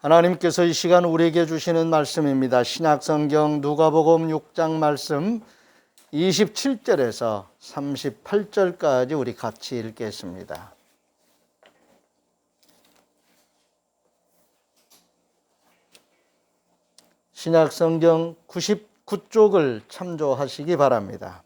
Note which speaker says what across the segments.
Speaker 1: 하나님께서 이 시간 우리에게 주시는 말씀입니다. 신약성경 누가복음 6장 말씀 27절에서 38절까지 우리 같이 읽겠습니다. 신약성경 99쪽을 참조하시기 바랍니다.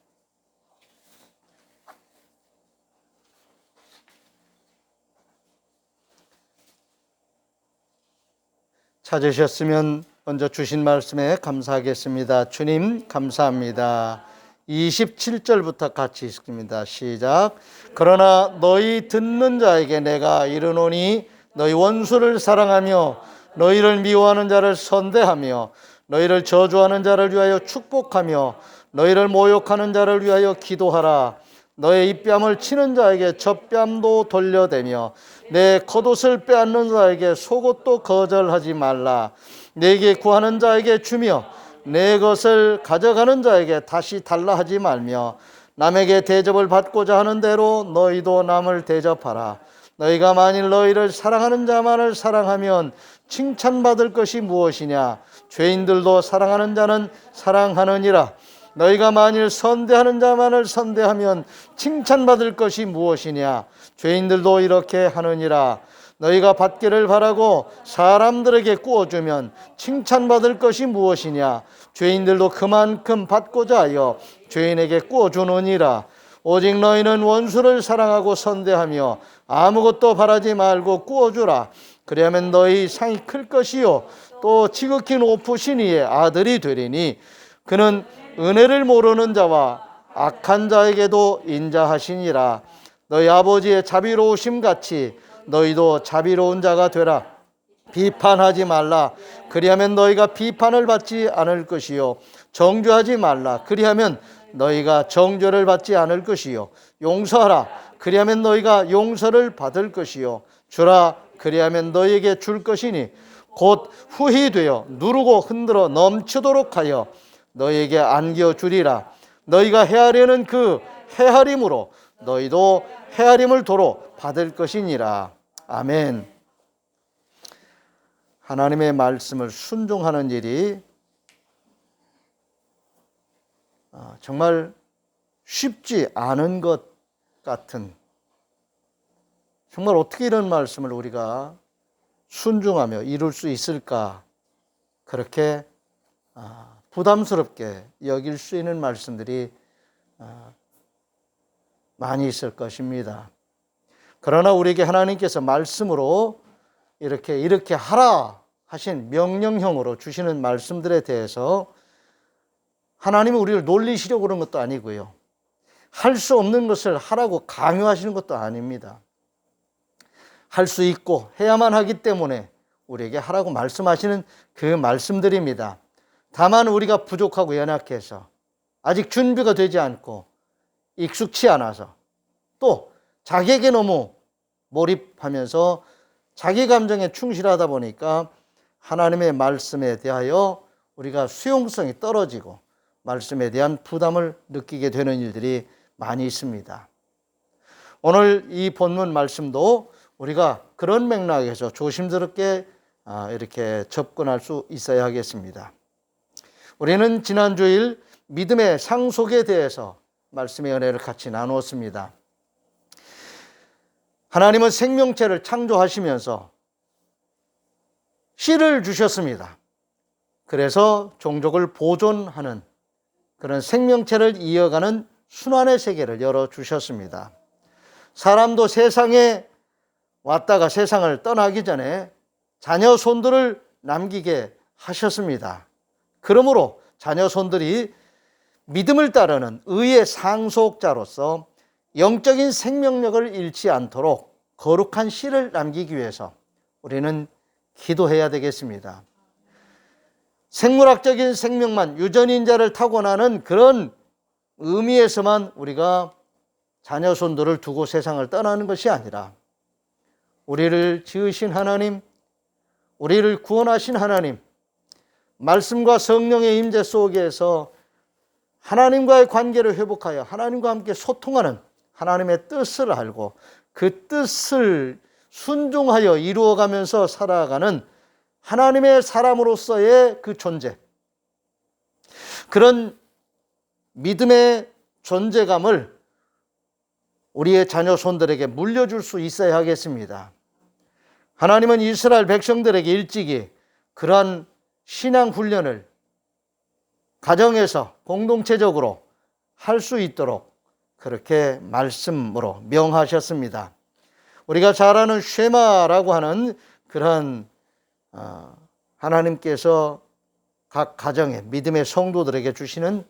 Speaker 1: 찾으셨으면 먼저 주신 말씀에 감사하겠습니다. 주님 감사합니다. 27절부터 같이 읽습니다. 시작. 그러나 너희 듣는 자에게 내가 이르노니 너희 원수를 사랑하며 너희를 미워하는 자를 선대하며 너희를 저주하는 자를 위하여 축복하며 너희를 모욕하는 자를 위하여 기도하라. 너의 입뺨을 치는 자에게 젖뺨도 돌려대며 내 겉옷을 빼앗는 자에게 속옷도 거절하지 말라. 내게 구하는 자에게 주며 내 것을 가져가는 자에게 다시 달라 하지 말며 남에게 대접을 받고자 하는 대로 너희도 남을 대접하라. 너희가 만일 너희를 사랑하는 자만을 사랑하면 칭찬받을 것이 무엇이냐? 죄인들도 사랑하는 자는 사랑하느니라. 너희가 만일 선대하는 자만을 선대하면 칭찬받을 것이 무엇이냐? 죄인들도 이렇게 하느니라. 너희가 받기를 바라고 사람들에게 구워주면 칭찬받을 것이 무엇이냐? 죄인들도 그만큼 받고자 하여 죄인에게 구워주느니라. 오직 너희는 원수를 사랑하고 선대하며 아무것도 바라지 말고 구워주라. 그리하면 너희 상이 클 것이요 또 지극히 높으신 이의 아들이 되리니 그는 은혜를 모르는 자와 악한 자에게도 인자하시니라. 너희 아버지의 자비로우심 같이 너희도 자비로운 자가 되라. 비판하지 말라. 그리하면 너희가 비판을 받지 않을 것이요 정죄하지 말라. 그리하면 너희가 정죄를 받지 않을 것이요 용서하라. 그리하면 너희가 용서를 받을 것이요 주라. 그리하면 너희에게 줄 것이니 곧 후히 되어 누르고 흔들어 넘치도록 하여 너희에게 안겨주리라. 너희가 헤아리는 그 헤아림으로 너희도 헤아림을 도로 받을 것이니라. 아멘. 하나님의 말씀을 순종하는 일이 정말 쉽지 않은 것 같은, 정말 어떻게 이런 말씀을 우리가 순종하며 이룰 수 있을까, 그렇게 부담스럽게 여길 수 있는 말씀들이 많이 있을 것입니다. 그러나 우리에게 하나님께서 말씀으로 이렇게 하라 하신 명령형으로 주시는 말씀들에 대해서 하나님은 우리를 놀리시려고 그런 것도 아니고요, 할 수 없는 것을 하라고 강요하시는 것도 아닙니다. 할 수 있고 해야만 하기 때문에 우리에게 하라고 말씀하시는 그 말씀들입니다. 다만 우리가 부족하고 연약해서 아직 준비가 되지 않고 익숙치 않아서 또 자기에게 너무 몰입하면서 자기 감정에 충실하다 보니까 하나님의 말씀에 대하여 우리가 수용성이 떨어지고 말씀에 대한 부담을 느끼게 되는 일들이 많이 있습니다. 오늘 이 본문 말씀도 우리가 그런 맥락에서 조심스럽게 이렇게 접근할 수 있어야 하겠습니다. 우리는 지난 주일 믿음의 상속에 대해서 말씀의 은혜를 같이 나누었습니다. 하나님은 생명체를 창조하시면서 씨를 주셨습니다. 그래서 종족을 보존하는 그런 생명체를 이어가는 순환의 세계를 열어주셨습니다. 사람도 세상에 왔다가 세상을 떠나기 전에 자녀 손들을 남기게 하셨습니다. 그러므로 자녀 손들이 믿음을 따르는 의의 상속자로서 영적인 생명력을 잃지 않도록 거룩한 씨를 남기기 위해서 우리는 기도해야 되겠습니다. 생물학적인 생명만, 유전인자를 타고나는 그런 의미에서만 우리가 자녀 손들을 두고 세상을 떠나는 것이 아니라 우리를 지으신 하나님, 우리를 구원하신 하나님, 말씀과 성령의 임재 속에서 하나님과의 관계를 회복하여 하나님과 함께 소통하는 하나님의 뜻을 알고 그 뜻을 순종하여 이루어가면서 살아가는 하나님의 사람으로서의 그 존재, 그런 믿음의 존재감을 우리의 자녀 손들에게 물려줄 수 있어야 하겠습니다. 하나님은 이스라엘 백성들에게 일찍이 그러한 신앙 훈련을 가정에서 공동체적으로 할 수 있도록 그렇게 말씀으로 명하셨습니다. 우리가 잘 아는 쉐마라고 하는 그런 하나님께서 각 가정의 믿음의 성도들에게 주시는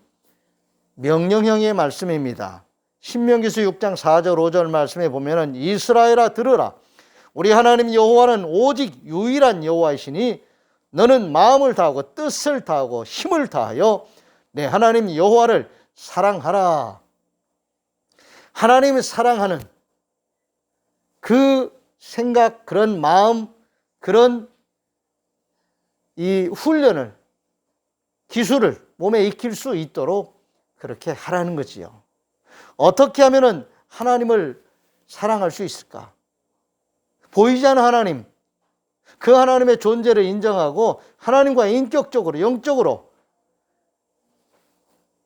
Speaker 1: 명령형의 말씀입니다. 신명기서 6장 4절 5절 말씀에 보면은 이스라엘아 들으라, 우리 하나님 여호와는 오직 유일한 여호와이시니 너는 마음을 다하고 뜻을 다하고 힘을 다하여 내 하나님 여호와를 사랑하라. 하나님을 사랑하는 그 생각, 그런 마음, 그런 이 훈련을, 기술을 몸에 익힐 수 있도록 그렇게 하라는 거지요. 어떻게 하면은 하나님을 사랑할 수 있을까? 보이지 않는 하나님, 그 하나님의 존재를 인정하고 하나님과 인격적으로, 영적으로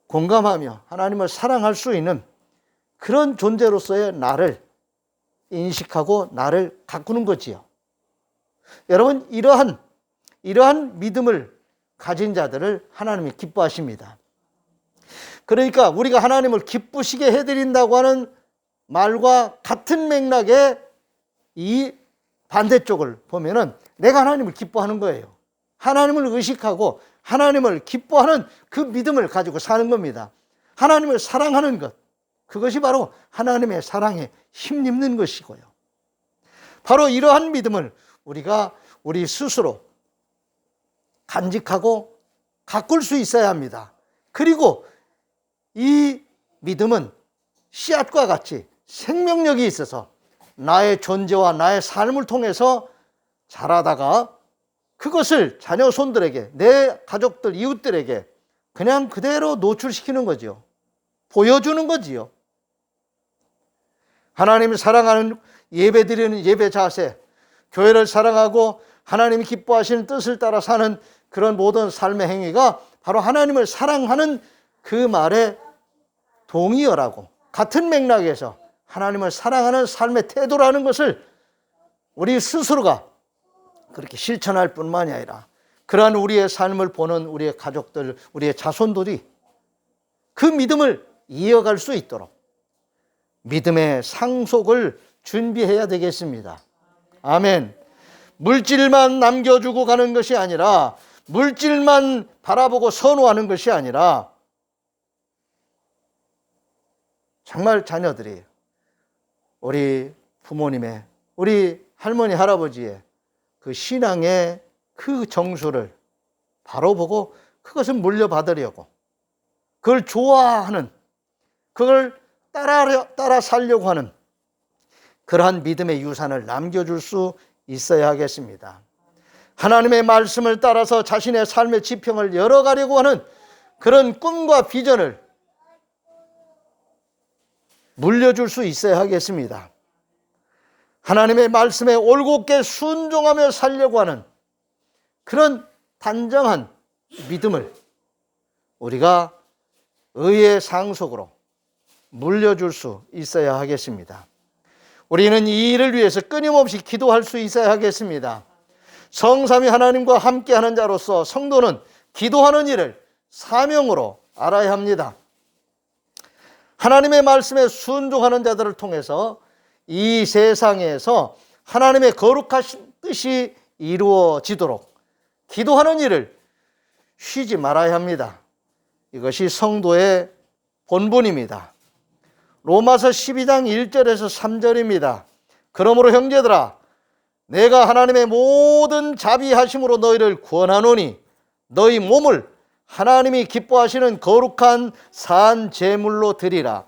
Speaker 1: 공감하며 하나님을 사랑할 수 있는 그런 존재로서의 나를 인식하고 나를 가꾸는 거지요. 여러분, 이러한 믿음을 가진 자들을 하나님이 기뻐하십니다. 그러니까 우리가 하나님을 기쁘시게 해드린다고 하는 말과 같은 맥락의 이 반대쪽을 보면은 내가 하나님을 기뻐하는 거예요. 하나님을 의식하고 하나님을 기뻐하는 그 믿음을 가지고 사는 겁니다. 하나님을 사랑하는 것, 그것이 바로 하나님의 사랑에 힘입는 것이고요. 바로 이러한 믿음을 우리가 우리 스스로 간직하고 가꿀 수 있어야 합니다. 그리고 이 믿음은 씨앗과 같이 생명력이 있어서 나의 존재와 나의 삶을 통해서 자라다가 그것을 자녀 손들에게, 내 가족들, 이웃들에게 그냥 그대로 노출시키는 거지요. 보여주는 거지요. 하나님을 사랑하는 예배 드리는 예배 자세, 교회를 사랑하고 하나님이 기뻐하시는 뜻을 따라 사는 그런 모든 삶의 행위가 바로 하나님을 사랑하는 그 말에 동의어라고, 같은 맥락에서 하나님을 사랑하는 삶의 태도라는 것을 우리 스스로가 그렇게 실천할 뿐만이 아니라 그러한 우리의 삶을 보는 우리의 가족들, 우리의 자손들이 그 믿음을 이어갈 수 있도록 믿음의 상속을 준비해야 되겠습니다. 아멘. 물질만 남겨주고 가는 것이 아니라, 물질만 바라보고 선호하는 것이 아니라, 정말 자녀들이 우리 부모님의, 우리 할머니, 할아버지의 그 신앙의 그 정수를 바로 보고 그것을 물려받으려고, 그걸 좋아하는, 그걸 따라 살려고 하는 그러한 믿음의 유산을 남겨줄 수 있어야 하겠습니다. 하나님의 말씀을 따라서 자신의 삶의 지평을 열어가려고 하는 그런 꿈과 비전을 물려줄 수 있어야 하겠습니다. 하나님의 말씀에 올곧게 순종하며 살려고 하는 그런 단정한 믿음을 우리가 의의 상속으로 물려줄 수 있어야 하겠습니다. 우리는 이 일을 위해서 끊임없이 기도할 수 있어야 하겠습니다. 성삼위 하나님과 함께하는 자로서 성도는 기도하는 일을 사명으로 알아야 합니다. 하나님의 말씀에 순종하는 자들을 통해서 이 세상에서 하나님의 거룩하신 뜻이 이루어지도록 기도하는 일을 쉬지 말아야 합니다. 이것이 성도의 본분입니다. 로마서 12장 1절에서 3절입니다. 그러므로 형제들아, 내가 하나님의 모든 자비하심으로 너희를 구원하노니 너희 몸을 하나님이 기뻐하시는 거룩한 산 제물로 드리라.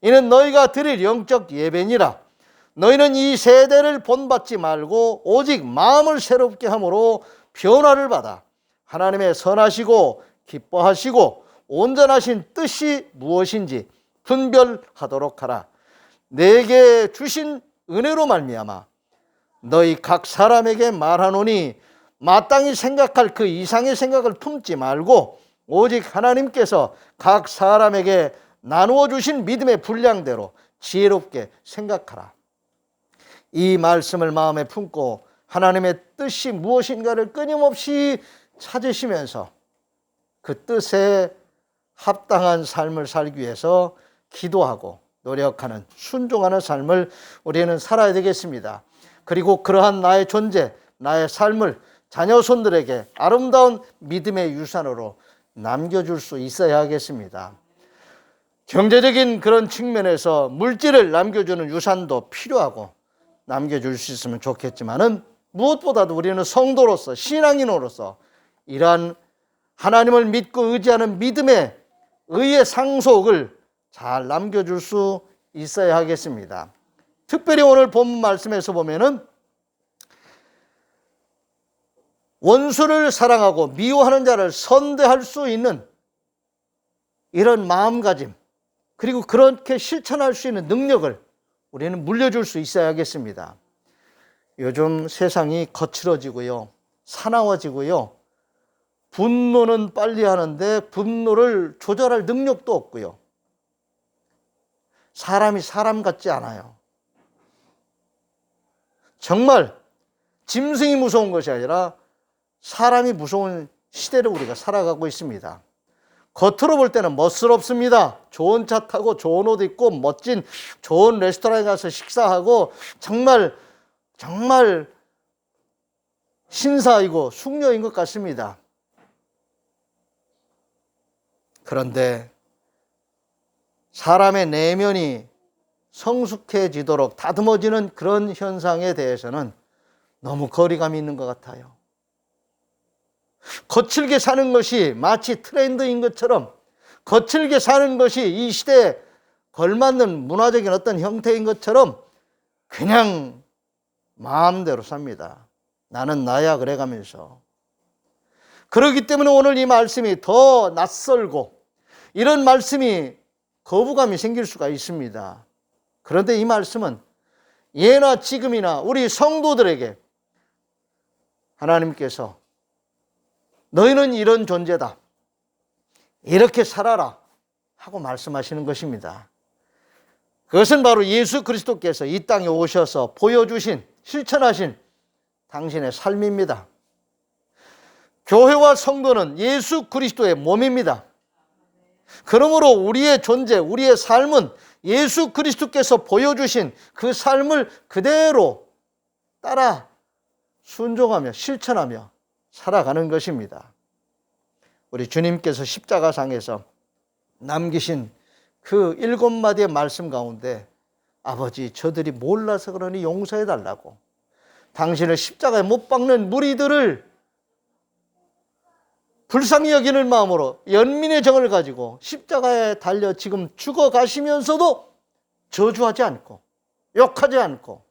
Speaker 1: 이는 너희가 드릴 영적 예배니라. 너희는 이 세대를 본받지 말고 오직 마음을 새롭게 함으로 변화를 받아 하나님의 선하시고 기뻐하시고 온전하신 뜻이 무엇인지 분별하도록 하라. 내게 주신 은혜로 말미암아 너희 각 사람에게 말하노니 마땅히 생각할 그 이상의 생각을 품지 말고 오직 하나님께서 각 사람에게 나누어 주신 믿음의 분량대로 지혜롭게 생각하라. 이 말씀을 마음에 품고 하나님의 뜻이 무엇인가를 끊임없이 찾으시면서 그 뜻에 합당한 삶을 살기 위해서 기도하고 노력하는, 순종하는 삶을 우리는 살아야 되겠습니다. 그리고 그러한 나의 존재, 나의 삶을 자녀손들에게 아름다운 믿음의 유산으로 남겨줄 수 있어야 하겠습니다. 경제적인 그런 측면에서 물질을 남겨주는 유산도 필요하고 남겨줄 수 있으면 좋겠지만은 무엇보다도 우리는 성도로서, 신앙인으로서 이러한 하나님을 믿고 의지하는 믿음의 의의 상속을 잘 남겨줄 수 있어야 하겠습니다. 특별히 오늘 본문 말씀에서 보면은 원수를 사랑하고 미워하는 자를 선대할 수 있는 이런 마음가짐, 그리고 그렇게 실천할 수 있는 능력을 우리는 물려줄 수 있어야 하겠습니다. 요즘 세상이 거칠어지고요, 사나워지고요, 분노는 빨리 하는데 분노를 조절할 능력도 없고요, 사람이 사람 같지 않아요. 정말 짐승이 무서운 것이 아니라 사람이 무서운 시대를 우리가 살아가고 있습니다. 겉으로 볼 때는 멋스럽습니다. 좋은 차 타고 좋은 옷 입고 멋진 좋은 레스토랑에 가서 식사하고 정말 신사이고 숙녀인 것 같습니다. 그런데 사람의 내면이 성숙해지도록 다듬어지는 그런 현상에 대해서는 너무 거리감이 있는 것 같아요. 거칠게 사는 것이 마치 트렌드인 것처럼, 거칠게 사는 것이 이 시대에 걸맞는 문화적인 어떤 형태인 것처럼 그냥 마음대로 삽니다. 나는 나야 그래가면서. 그렇기 때문에 오늘 이 말씀이 더 낯설고 이런 말씀이 거부감이 생길 수가 있습니다. 그런데 이 말씀은 예나 지금이나 우리 성도들에게 하나님께서 너희는 이런 존재다, 이렇게 살아라 하고 말씀하시는 것입니다. 그것은 바로 예수 그리스도께서 이 땅에 오셔서 보여주신, 실천하신 당신의 삶입니다. 교회와 성도는 예수 그리스도의 몸입니다. 그러므로 우리의 존재, 우리의 삶은 예수 그리스도께서 보여주신 그 삶을 그대로 따라 순종하며 실천하며 살아가는 것입니다. 우리 주님께서 십자가상에서 남기신 그 7마디의 말씀 가운데 아버지, 저들이 몰라서 그러니 용서해 달라고, 당신을 십자가에 못 박는 무리들을 불쌍히 여기는 마음으로 연민의 정을 가지고 십자가에 달려 지금 죽어가시면서도 저주하지 않고 욕하지 않고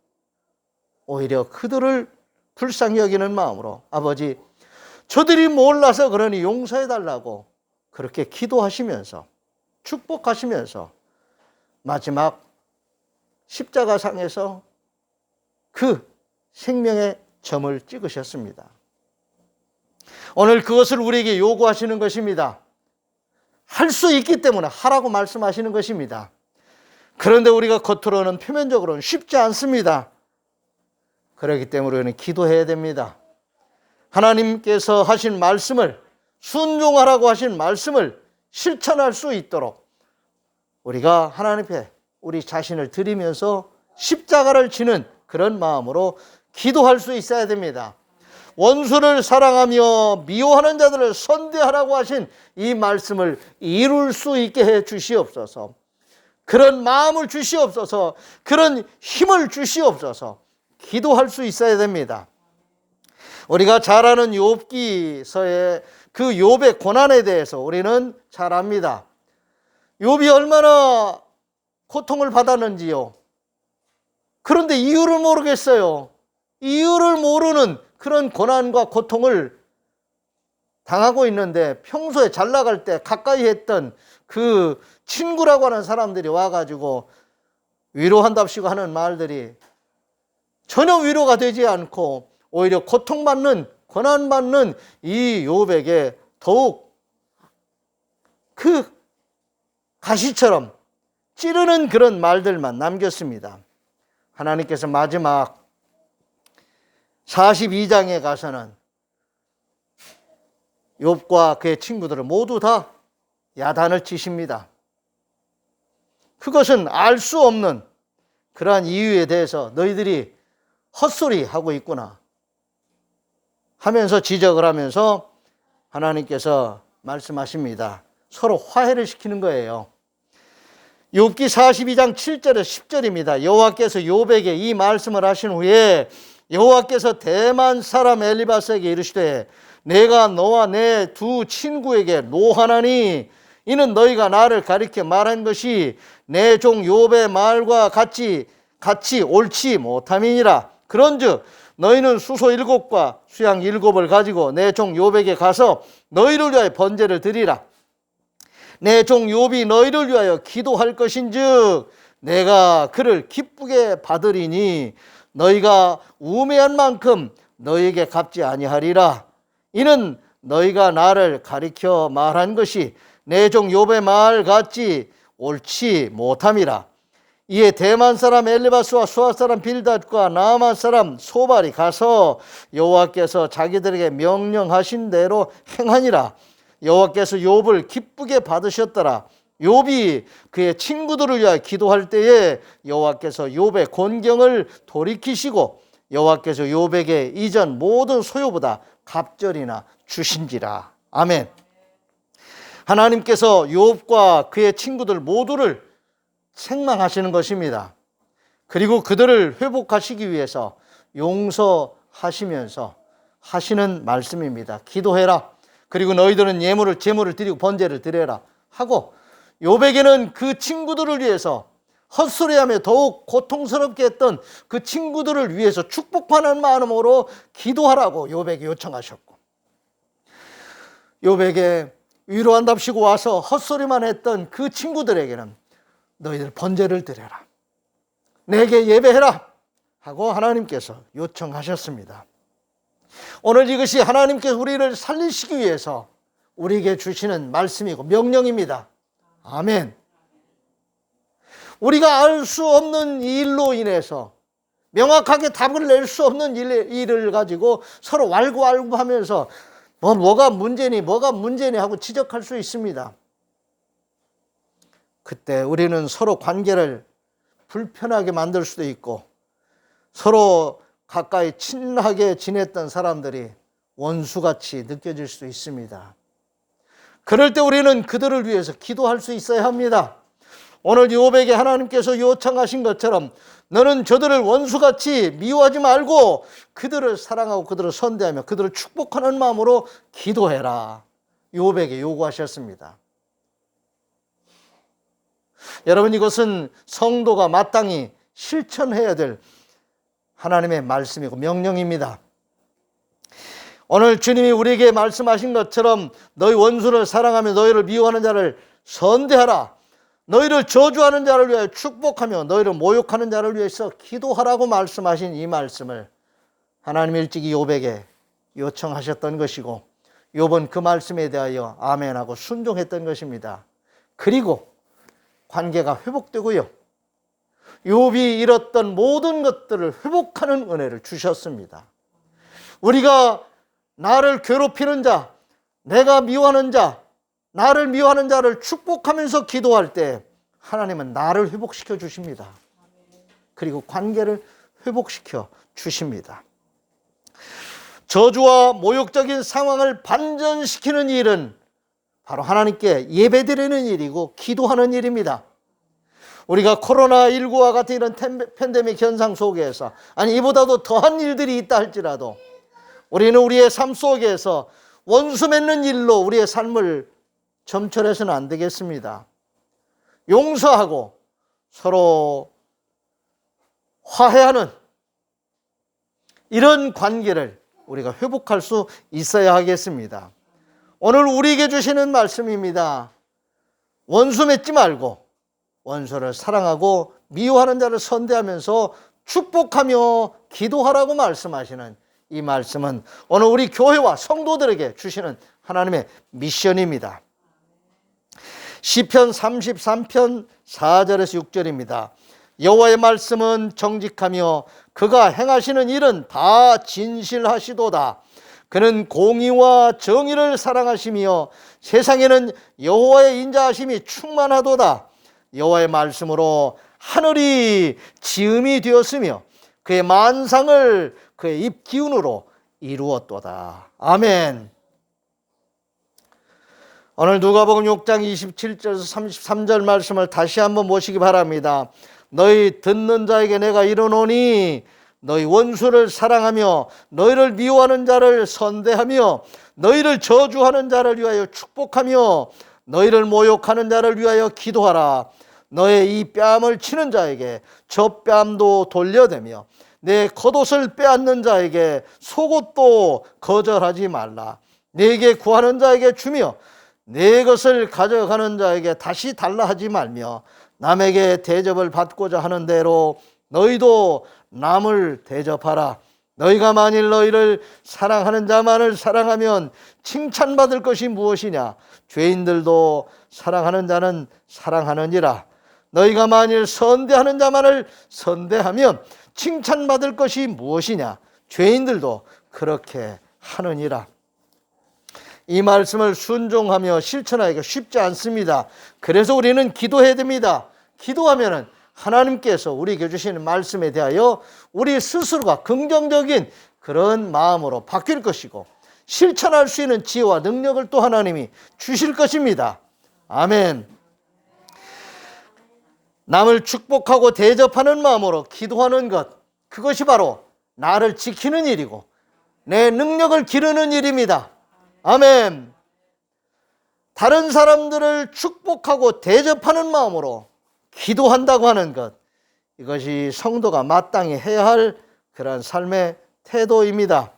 Speaker 1: 오히려 그들을 불쌍히 여기는 마음으로 아버지, 저들이 몰라서 그러니 용서해 달라고 그렇게 기도하시면서 축복하시면서 마지막 십자가상에서 그 생명의 점을 찍으셨습니다. 오늘 그것을 우리에게 요구하시는 것입니다. 할 수 있기 때문에 하라고 말씀하시는 것입니다. 그런데 우리가 겉으로는, 표면적으로는 쉽지 않습니다. 그렇기 때문에 우리는 기도해야 됩니다. 하나님께서 하신 말씀을, 순종하라고 하신 말씀을 실천할 수 있도록 우리가 하나님 앞에 우리 자신을 드리면서 십자가를 지는 그런 마음으로 기도할 수 있어야 됩니다. 원수를 사랑하며 미워하는 자들을 선대하라고 하신 이 말씀을 이룰 수 있게 해 주시옵소서. 그런 마음을 주시옵소서. 그런 힘을 주시옵소서. 기도할 수 있어야 됩니다. 우리가 잘 아는 욥기서의 그 욥의 고난에 대해서 우리는 잘 압니다. 욥이 얼마나 고통을 받았는지요. 그런데 이유를 모르겠어요. 이유를 모르는 그런 고난과 고통을 당하고 있는데 평소에 잘 나갈 때 가까이 했던 그 친구라고 하는 사람들이 와가지고 위로한답시고 하는 말들이 전혀 위로가 되지 않고 오히려 고통받는 고난받는 이 욥에게 더욱 그 가시처럼 찌르는 그런 말들만 남겼습니다. 하나님께서 마지막 42장에 가서는 욥과 그의 친구들을 모두 다 야단을 치십니다. 그것은 알 수 없는 그러한 이유에 대해서 너희들이 헛소리 하고 있구나 하면서 지적을 하면서 하나님께서 말씀하십니다. 서로 화해를 시키는 거예요. 욥기 42장 7절에서 10절입니다. 여호와께서 욥에게 이 말씀을 하신 후에 여호와께서 대만 사람 엘리바스에게 이르시되 내가 너와 내 두 친구에게 노하나니 이는 너희가 나를 가리켜 말한 것이 내 종 욥의 말과 같이 옳지 못함이니라. 그런즉 너희는 수소 7과 수양 7을 가지고 내 종 욥에게 가서 너희를 위하여 번제를 드리라. 내 종 욥이 너희를 위하여 기도할 것인즉 내가 그를 기쁘게 받으리니 너희가 우매한 만큼 너희에게 갚지 아니하리라. 이는 너희가 나를 가리켜 말한 것이 내 종 욥의 말 같이 옳지 못함이라. 이에 대만 사람 엘리바스와 수아 사람 빌닷과 나아만 사람 소발이 가서 여호와께서 자기들에게 명령하신 대로 행하니라. 여호와께서 욥을 기쁘게 받으셨더라. 욥이 그의 친구들을 위하여 기도할 때에 여호와께서 욥의 곤경을 돌이키시고 여호와께서 욥에게 이전 모든 소유보다 갑절이나 주신지라. 아멘. 하나님께서 욥과 그의 친구들 모두를 책망하시는 것입니다. 그리고 그들을 회복하시기 위해서 용서하시면서 하시는 말씀입니다. 기도해라. 그리고 너희들은 제물을 드리고 번제를 드려라 하고 욥에게는 그 친구들을 위해서 헛소리하며 더욱 고통스럽게 했던 그 친구들을 위해서 축복하는 마음으로 기도하라고 욥에게 요청하셨고 욥에게 위로한답시고 와서 헛소리만 했던 그 친구들에게는 너희들 번제를 드려라. 내게 예배해라 하고 하나님께서 요청하셨습니다. 오늘 이것이 하나님께서 우리를 살리시기 위해서 우리에게 주시는 말씀이고 명령입니다. 아멘. 우리가 알 수 없는 일로 인해서 명확하게 답을 낼 수 없는 일을 가지고 서로 왈구왈부하면서 뭐가 문제니 하고 지적할 수 있습니다. 그때 우리는 서로 관계를 불편하게 만들 수도 있고 서로 가까이 친하게 지냈던 사람들이 원수같이 느껴질 수도 있습니다. 그럴 때 우리는 그들을 위해서 기도할 수 있어야 합니다. 오늘 욥에게 하나님께서 요청하신 것처럼 너는 저들을 원수같이 미워하지 말고 그들을 사랑하고 그들을 선대하며 그들을 축복하는 마음으로 기도해라. 욥에게 요구하셨습니다. 여러분, 이것은 성도가 마땅히 실천해야 될 하나님의 말씀이고 명령입니다. 오늘 주님이 우리에게 말씀하신 것처럼 너희 원수를 사랑하며 너희를 미워하는 자를 선대하라. 너희를 저주하는 자를 위하여 축복하며 너희를 모욕하는 자를 위해서 기도하라고 말씀하신 이 말씀을 하나님 일찍이 욥에게 요청하셨던 것이고 욥은 그 말씀에 대하여 아멘하고 순종했던 것입니다. 그리고 관계가 회복되고요. 욥이 잃었던 모든 것들을 회복하는 은혜를 주셨습니다. 우리가 나를 괴롭히는 자, 내가 미워하는 자, 나를 미워하는 자를 축복하면서 기도할 때 하나님은 나를 회복시켜 주십니다. 그리고 관계를 회복시켜 주십니다. 저주와 모욕적인 상황을 반전시키는 일은 바로 하나님께 예배드리는 일이고 기도하는 일입니다. 우리가 코로나19와 같은 이런 팬데믹 현상 속에서 이보다도 더한 일들이 있다 할지라도 우리는 우리의 삶 속에서 원수 맺는 일로 우리의 삶을 점철해서는 안 되겠습니다. 용서하고 서로 화해하는 이런 관계를 우리가 회복할 수 있어야 하겠습니다. 오늘 우리에게 주시는 말씀입니다. 원수 맺지 말고 원수를 사랑하고 미워하는 자를 선대하면서 축복하며 기도하라고 말씀하시는 이 말씀은 오늘 우리 교회와 성도들에게 주시는 하나님의 미션입니다. 시편 33편 4절에서 6절입니다. 여호와의 말씀은 정직하며 그가 행하시는 일은 다 진실하시도다. 그는 공의와 정의를 사랑하시며 세상에는 여호와의 인자하심이 충만하도다. 여호와의 말씀으로 하늘이 지음이 되었으며 그의 만상을 그의 입 기운으로 이루었도다. 아멘. 오늘 누가복음 6장 27절에서 33절 말씀을 다시 한번 보시기 바랍니다. 너희 듣는 자에게 내가 이르노니 너희 원수를 사랑하며 너희를 미워하는 자를 선대하며 너희를 저주하는 자를 위하여 축복하며 너희를 모욕하는 자를 위하여 기도하라. 너의 이 뺨을 치는 자에게 저 뺨도 돌려대며 내 겉옷을 빼앗는 자에게 속옷도 거절하지 말라. 내게 구하는 자에게 주며 내 것을 가져가는 자에게 다시 달라 하지 말며 남에게 대접을 받고자 하는 대로 너희도 남을 대접하라. 너희가 만일 너희를 사랑하는 자만을 사랑하면 칭찬받을 것이 무엇이냐? 죄인들도 사랑하는 자는 사랑하느니라. 너희가 만일 선대하는 자만을 선대하면 칭찬받을 것이 무엇이냐? 죄인들도 그렇게 하느니라. 이 말씀을 순종하며 실천하기가 쉽지 않습니다. 그래서 우리는 기도해야 됩니다. 기도하면은 하나님께서 우리에게 주시는 말씀에 대하여 우리 스스로가 긍정적인 그런 마음으로 바뀔 것이고 실천할 수 있는 지혜와 능력을 또 하나님이 주실 것입니다. 아멘. 남을 축복하고 대접하는 마음으로 기도하는 것, 그것이 바로 나를 지키는 일이고 내 능력을 기르는 일입니다. 아멘. 다른 사람들을 축복하고 대접하는 마음으로 기도한다고 하는 것, 이것이 성도가 마땅히 해야 할 그런 삶의 태도입니다.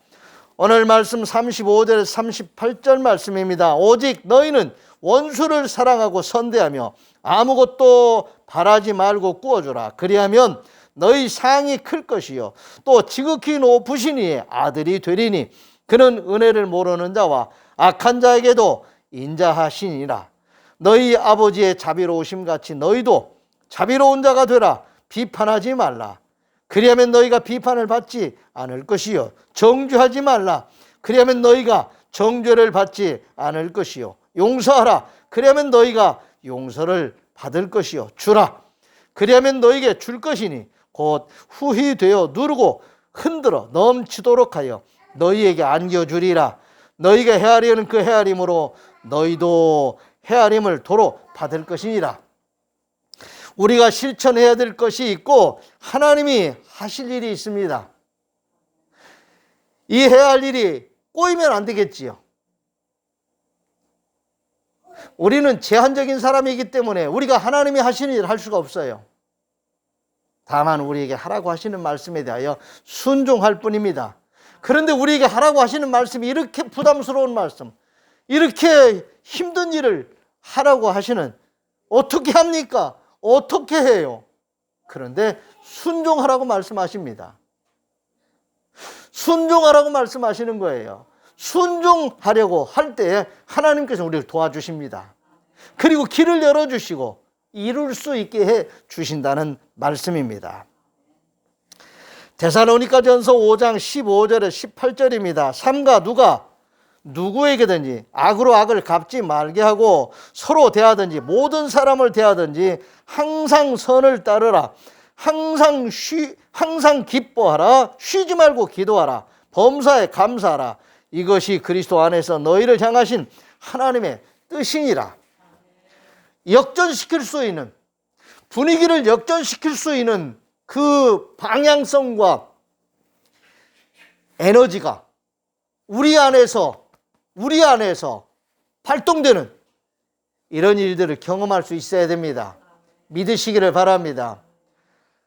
Speaker 1: 오늘 말씀 35절에서 38절 말씀입니다. 오직 너희는 원수를 사랑하고 선대하며 아무것도 바라지 말고 꾸어주라. 그리하면 너희 상이 클 것이요 또 지극히 높으신 이의 아들이 되리니 그는 은혜를 모르는 자와 악한 자에게도 인자하시니라. 너희 아버지의 자비로우심 같이 너희도 자비로운 자가 되라. 비판하지 말라. 그리하면 너희가 비판을 받지 않을 것이요 정죄하지 말라. 그리하면 너희가 정죄를 받지 않을 것이요 용서하라. 그리하면 너희가 용서를 받을 것이요 주라. 그리하면 너희에게 줄 것이니 곧 후히 되어 누르고 흔들어 넘치도록 하여 너희에게 안겨주리라. 너희가 헤아리는 그 헤아림으로 너희도 헤아림을 도로 받을 것이니라. 우리가 실천해야 될 것이 있고 하나님이 하실 일이 있습니다. 이 해야 할 일이 꼬이면 안 되겠지요. 우리는 제한적인 사람이기 때문에 우리가 하나님이 하시는 일을 할 수가 없어요. 다만 우리에게 하라고 하시는 말씀에 대하여 순종할 뿐입니다. 그런데 우리에게 하라고 하시는 말씀이 이렇게 부담스러운 말씀, 이렇게 힘든 일을 하라고 하시는, 어떻게 합니까? 어떻게 해요? 그런데 순종하라고 말씀하십니다. 순종하라고 말씀하시는 거예요. 순종하려고 할 때에 하나님께서 우리를 도와주십니다. 그리고 길을 열어주시고 이룰 수 있게 해 주신다는 말씀입니다. 데살로니가전서 5장 15절에 18절입니다. 삼가 누가 누구에게든지 악으로 악을 갚지 말게 하고 서로 대하든지 모든 사람을 대하든지 항상 선을 따르라. 항상 기뻐하라. 쉬지 말고 기도하라. 범사에 감사하라. 이것이 그리스도 안에서 너희를 향하신 하나님의 뜻이니라. 역전시킬 수 있는, 분위기를 역전시킬 수 있는 그 방향성과 에너지가 우리 안에서 발동되는 이런 일들을 경험할 수 있어야 됩니다. 믿으시기를 바랍니다.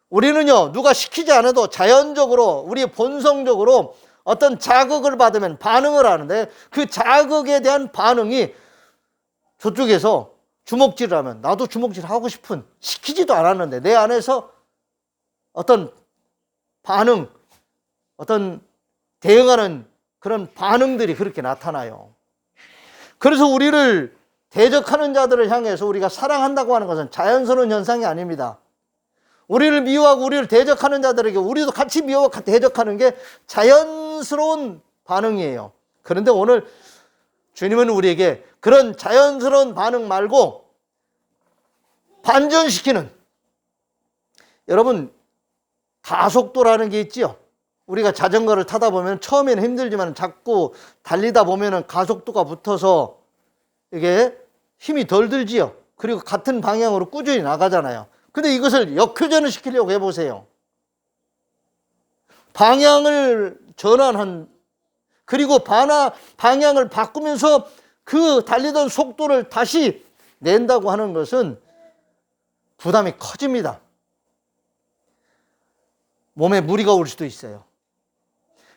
Speaker 1: 우리는요, 누가 시키지 않아도 자연적으로, 우리 본성적으로 어떤 자극을 받으면 반응을 하는데, 그 자극에 대한 반응이 저쪽에서 주먹질을 하면 나도 주먹질 하고 싶은, 시키지도 않았는데 내 안에서 어떤 반응, 어떤 대응하는 그런 반응들이 그렇게 나타나요. 그래서 우리를 대적하는 자들을 향해서 우리가 사랑한다고 하는 것은 자연스러운 현상이 아닙니다. 우리를 미워하고 우리를 대적하는 자들에게 우리도 같이 미워하고 대적하는 게 자연스러운 반응이에요. 그런데 오늘 주님은 우리에게 그런 자연스러운 반응 말고 반전시키는, 여러분 가속도라는 게 있지요. 우리가 자전거를 타다 보면 처음에는 힘들지만 자꾸 달리다 보면 가속도가 붙어서 이게 힘이 덜 들지요. 그리고 같은 방향으로 꾸준히 나가잖아요. 근데 이것을 역회전을 시키려고 해보세요. 방향을 전환한, 그리고 방향을 바꾸면서 그 달리던 속도를 다시 낸다고 하는 것은 부담이 커집니다. 몸에 무리가 올 수도 있어요.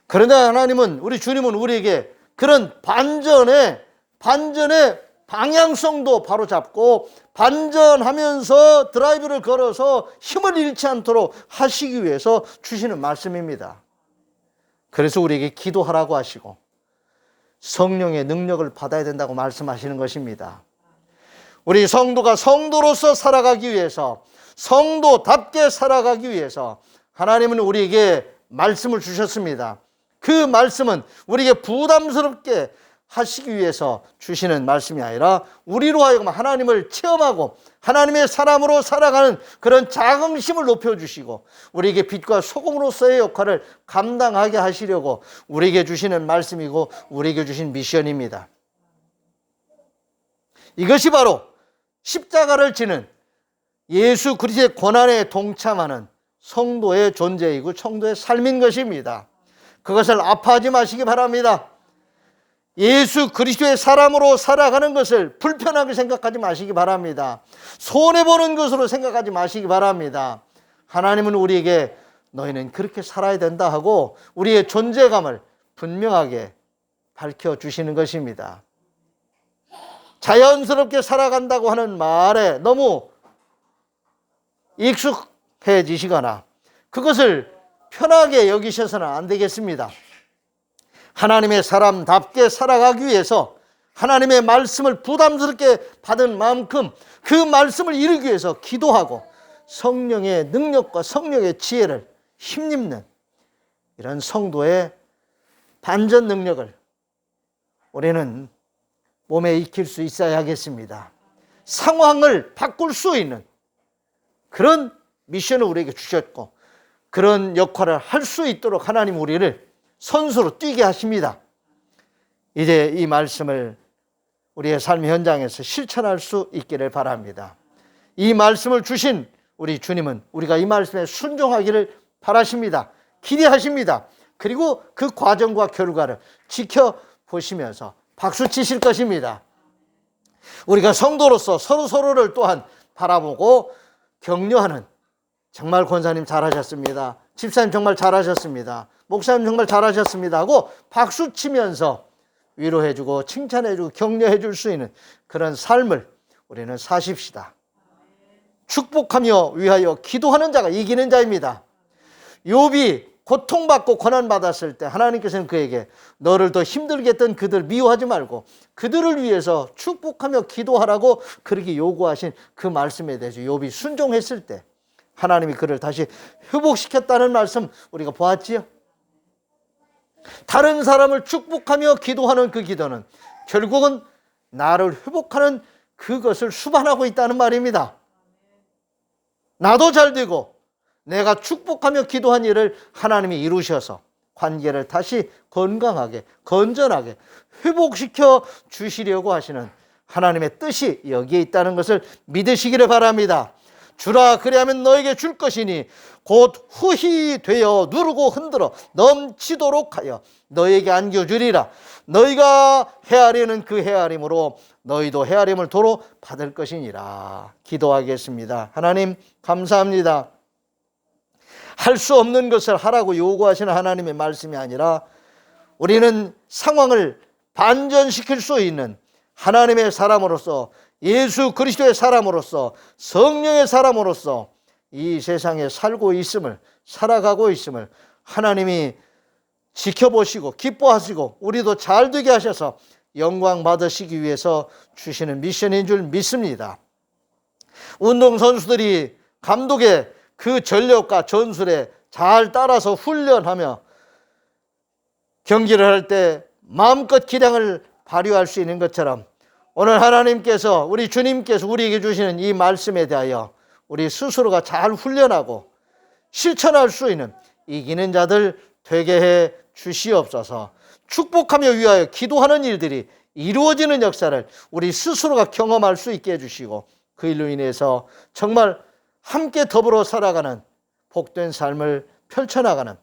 Speaker 1: 그런데 하나님은, 우리 주님은 우리에게 그런 반전의 방향성도 바로잡고 반전하면서 드라이브를 걸어서 힘을 잃지 않도록 하시기 위해서 주시는 말씀입니다. 그래서 우리에게 기도하라고 하시고 성령의 능력을 받아야 된다고 말씀하시는 것입니다. 우리 성도가 성도로서 살아가기 위해서, 성도답게 살아가기 위해서 하나님은 우리에게 말씀을 주셨습니다. 그 말씀은 우리에게 부담스럽게 하시기 위해서 주시는 말씀이 아니라 우리로 하여금 하나님을 체험하고 하나님의 사람으로 살아가는 그런 자긍심을 높여주시고 우리에게 빛과 소금으로서의 역할을 감당하게 하시려고 우리에게 주시는 말씀이고 우리에게 주신 미션입니다. 이것이 바로 십자가를 지는 예수 그리스도의 고난에 동참하는 성도의 존재이고 성도의 삶인 것입니다. 그것을 아파하지 마시기 바랍니다. 예수 그리스도의 사람으로 살아가는 것을 불편하게 생각하지 마시기 바랍니다. 손해보는 것으로 생각하지 마시기 바랍니다. 하나님은 우리에게 너희는 그렇게 살아야 된다 하고 우리의 존재감을 분명하게 밝혀주시는 것입니다. 자연스럽게 살아간다고 하는 말에 너무 익숙해지시거나 그것을 편하게 여기셔서는 안 되겠습니다. 하나님의 사람답게 살아가기 위해서 하나님의 말씀을 부담스럽게 받은 만큼 그 말씀을 이루기 위해서 기도하고 성령의 능력과 성령의 지혜를 힘입는 이런 성도의 반전 능력을 우리는 몸에 익힐 수 있어야 하겠습니다. 상황을 바꿀 수 있는 그런 미션을 우리에게 주셨고 그런 역할을 할 수 있도록 하나님 우리를 선수로 뛰게 하십니다. 이제 이 말씀을 우리의 삶의 현장에서 실천할 수 있기를 바랍니다. 이 말씀을 주신 우리 주님은 우리가 이 말씀에 순종하기를 바라십니다. 기대하십니다. 그리고 그 과정과 결과를 지켜보시면서 박수 치실 것입니다. 우리가 성도로서 서로를 또한 바라보고 격려하는, 정말 권사님 잘하셨습니다. 집사님 정말 잘하셨습니다. 목사님 정말 잘하셨습니다 하고 박수 치면서 위로해주고 칭찬해주고 격려해줄 수 있는 그런 삶을 우리는 사십시다. 축복하며 위하여 기도하는 자가 이기는 자입니다. 욥이 고통받고 고난받았을 때 하나님께서는 그에게 너를 더 힘들게 했던 그들 미워하지 말고 그들을 위해서 축복하며 기도하라고 그렇게 요구하신 그 말씀에 대해서 욥이 순종했을 때 하나님이 그를 다시 회복시켰다는 말씀 우리가 보았지요. 다른 사람을 축복하며 기도하는 그 기도는 결국은 나를 회복하는 그것을 수반하고 있다는 말입니다. 나도 잘 되고 내가 축복하며 기도한 일을 하나님이 이루셔서 관계를 다시 건강하게 건전하게 회복시켜 주시려고 하시는 하나님의 뜻이 여기에 있다는 것을 믿으시기를 바랍니다. 주라 그리하면 너에게 줄 것이니 곧 후히 되어 누르고 흔들어 넘치도록 하여 너에게 안겨주리라. 너희가 헤아리는 그 헤아림으로 너희도 헤아림을 도로 받을 것이니라. 기도하겠습니다. 하나님 감사합니다. 할 수 없는 것을 하라고 요구하시는 하나님의 말씀이 아니라 우리는 상황을 반전시킬 수 있는 하나님의 사람으로서 예수 그리스도의 사람으로서 성령의 사람으로서 이 세상에 살고 있음을 살아가고 있음을 하나님이 지켜보시고 기뻐하시고 우리도 잘 되게 하셔서 영광 받으시기 위해서 주시는 미션인 줄 믿습니다. 운동선수들이 감독의 그 전력과 전술에 잘 따라서 훈련하며 경기를 할 때 마음껏 기량을 발휘할 수 있는 것처럼 오늘 하나님께서 우리 주님께서 우리에게 주시는 이 말씀에 대하여 우리 스스로가 잘 훈련하고 실천할 수 있는 이기는 자들 되게 해 주시옵소서. 축복하며 위하여 기도하는 일들이 이루어지는 역사를 우리 스스로가 경험할 수 있게 해주시고 그 일로 인해서 정말 함께 더불어 살아가는 복된 삶을 펼쳐나가는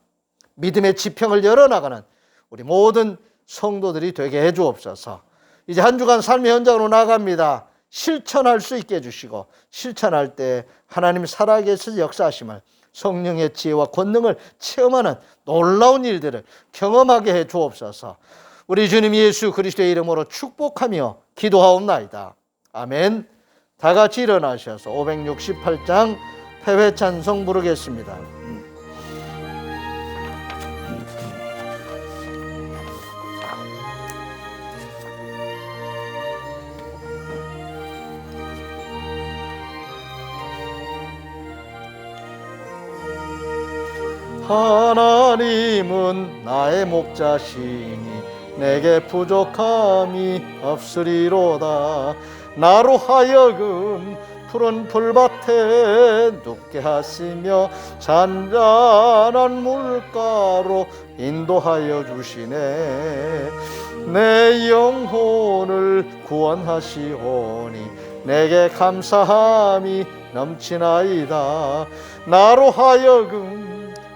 Speaker 1: 믿음의 지평을 열어나가는 우리 모든 성도들이 되게 해주옵소서. 이제 한 주간 삶의 현장으로 나갑니다. 실천할 수 있게 해주시고 실천할 때 하나님 살아계셔서 역사하심을 성령의 지혜와 권능을 체험하는 놀라운 일들을 경험하게 해 주옵소서. 우리 주님 예수 그리스도의 이름으로 축복하며 기도하옵나이다. 아멘. 다 같이 일어나셔서 568장 패회 찬송 부르겠습니다. 하나님은 나의 목자시니 내게 부족함이 없으리로다. 나로 하여금 푸른 풀밭에 눕게 하시며 잔잔한 물가로 인도하여 주시네. 내 영혼을 구원하시오니 내게 감사함이 넘치나이다. 나로 하여금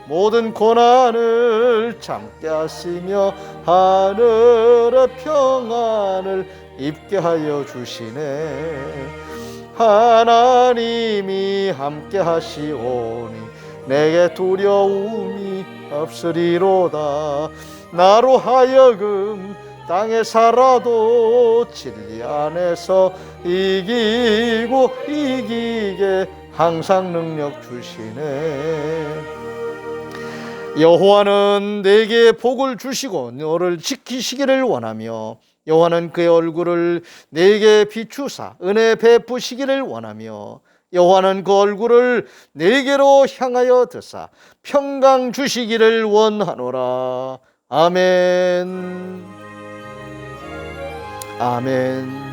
Speaker 1: 모든 고난을 참게 하시며 하늘의 평안을 입게 하여 주시네. 하나님이 함께 하시오니 내게 두려움이 없으리로다. 나로 하여금 땅에 살아도 진리 안에서 이기고 이기게 항상 능력 주시네. 여호와는 내게 복을 주시고 너를 지키시기를 원하며 여호와는 그의 얼굴을 내게 비추사 은혜 베푸시기를 원하며 여호와는 그 얼굴을 내게로 향하여 드사 평강 주시기를 원하노라. 아멘. 아멘.